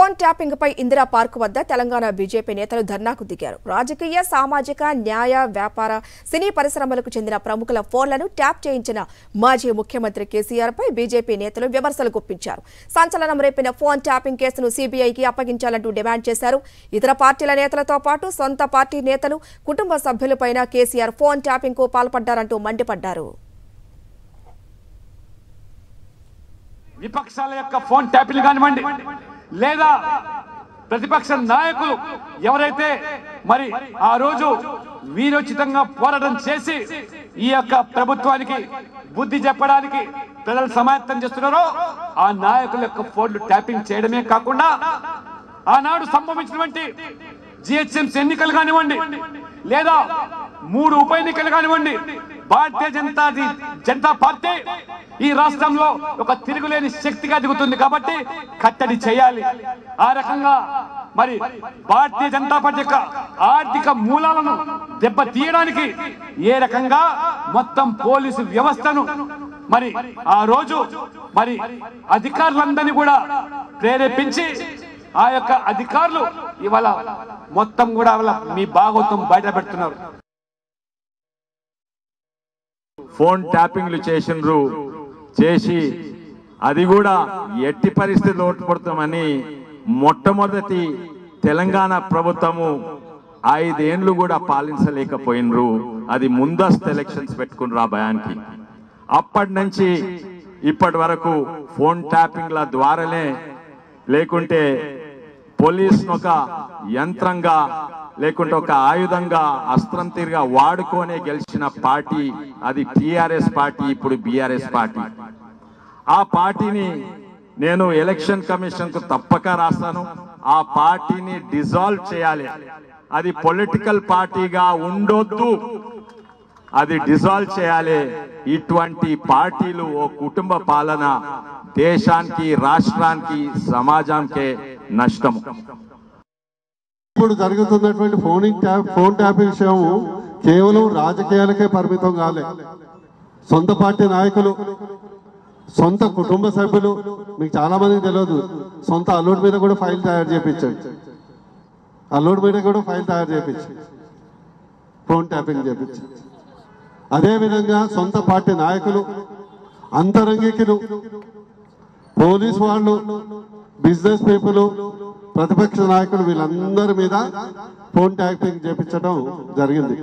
Phone tapping పై Indira park వద్ద Telangana BJP నేతలు ధర్నాకు దిగారు. రాజకీయ, సామాజిక, న్యాయ, వ్యాపార, సినీ పరిశ్రమలకు చెందిన ప్రముఖుల ఫోన్లను ట్యాప్ చేయించిన మాజీ ముఖ్యమంత్రి కేసీఆర్ పై బీజేపీ నేతలు విమర్శలు గుప్పించారు. సంచలనం రేపిన ఫోన్ ట్యాపింగ్ కేసును సీబీఐకి అప్పగించాలంటూ డిమాండ్ చేశారు. ఇతర పార్టీల నేతలతో పాటు సొంత పార్టీ నేతలు, కుటుంబ సభ్యులపైన కేసీఆర్ ఫోన్ ట్యాపింగ్ కు పాల్పడ్డారంటూ మండిపడ్డారు. విపక్షాల యొక్క ఫోన్ ట్యాపింగ్ కానివ్వండి లేదా ప్రతిపక్ష నాయకులు ఎవరైతే మరి ఆ రోజు వీరోచితంగా పోరాటం చేసి ఈ యొక్క ప్రభుత్వానికి బుద్ధి చెప్పడానికి ప్రజలు సమాయత్తం చేస్తున్నారో ఆ నాయకుల యొక్క ఫోన్లు ట్యాపింగ్ చేయడమే కాకుండా ఆనాడు సంభవించినటువంటి జిహెచ్ఎంసీ ఎన్నికలు కానివ్వండి లేదా 3 ఉప ఎన్నికలు కానివ్వండి, భారతీయ జనతా పార్టీ ఈ రాష్ట్రంలో ఒక తిరుగులేని శక్తిగా దిగుతుంది కాబట్టి కట్టడి చేయాలి. ఆ రకంగా మరి భారతీయ జనతా పార్టీ యొక్క ఆర్థిక మూలాలను దెబ్బతీయడానికి ఏ రకంగా మొత్తం పోలీసు వ్యవస్థను మరి ఆ రోజు మరి అధికారులందరినీ కూడా ప్రేరేపించి ఆ యొక్క అధికారులు ఇవాళ మొత్తం కూడా మీ భాగోతం బయట పెడుతున్నారు. ఫోన్ ట్యాపింగ్లు చేసి అది కూడా ఎట్టి పరిస్థితులు ఓటుపడతామని మొట్టమొదటి తెలంగాణ ప్రభుత్వము 5 ఏళ్లు కూడా పాలించలేకపోయినరు. అది ముందస్తు ఎలక్షన్స్ పెట్టుకున్నారు ఆ భయానికి. అప్పటి నుంచి ఇప్పటి వరకు ఫోన్ ట్యాపింగ్ల ద్వారానే లేకుంటే పోలీసును ఒక యంత్రంగా లేకుంటే ఒక ఆయుధంగా అస్త్రం తీరుగా వాడుకొనే గెలిచిన పార్టీ అది టిఆర్ఎస్ పార్టీ, ఇప్పుడు బీఆర్ఎస్ పార్టీ. ఆ పార్టీని నేను ఎలక్షన్ కమిషన్ కు తప్పక రాస్తాను. ఆ పార్టీని డిజాల్వ్ చేయాలి. అది పొలిటికల్ పార్టీగా ఉండొద్దు, అది డిజాల్వ్ చేయాలి. ఇటువంటి పార్టీలు ఓ కుటుంబ పాలన దేశానికి, రాష్ట్రానికి, సమాజానికే నష్టము. ఇప్పుడు జరుగుతున్నటువంటి ఫోన్ ట్యాపింగ్ విషయం కేవలం రాజకీయాలకే పరిమితం కాలే. సొంత పార్టీ నాయకులు, సొంత కుటుంబ సభ్యులు, మీకు చాలా మందికి తెలియదు, సొంత అల్లుడి మీద కూడా ఫైల్ తయారు చేయించాడు. అల్లుడి మీద కూడా ఫైల్ తయారు చేయించి ఫోన్ ట్యాపింగ్ చేయించి, అదేవిధంగా సొంత పార్టీ నాయకులు, అంతరంగికులు, పోలీసు వాళ్ళు, బిజినెస్ పీపుల్, ప్రతిపక్ష నాయకులు వీళ్ళందరి మీద ఫోన్ ట్యాపింగ్ చేయించడం జరిగింది.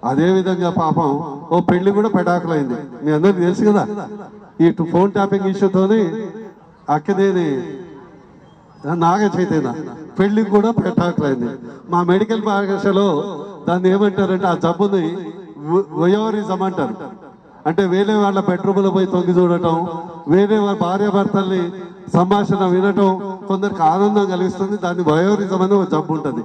అదేవిధంగా పాపం ఓ పెళ్లి కూడా పెటాకులైంది. మీ అందరికి తెలుసు కదా, ఈ ఫోన్ ట్యాపింగ్ ఇష్యూతోని అక్కదేని నాగ చైతన్య పెళ్లి కూడా పెటాకులైంది. మా మెడికల్ భాషలో దాన్ని ఏమంటారంటే ఆ జబ్బుని వయోరిజం అంటారు. అంటే వేరే వాళ్ళ బెడ్రూమ్లో పోయి తొంగి చూడటం, వేరే వాళ్ళ భార్యాభర్తల్ని సంభాషణ వినటం కొందరికి ఆనందం కలిగిస్తుంది. దాన్ని వయోరిజం అని ఒక జబ్బు ఉంటుంది.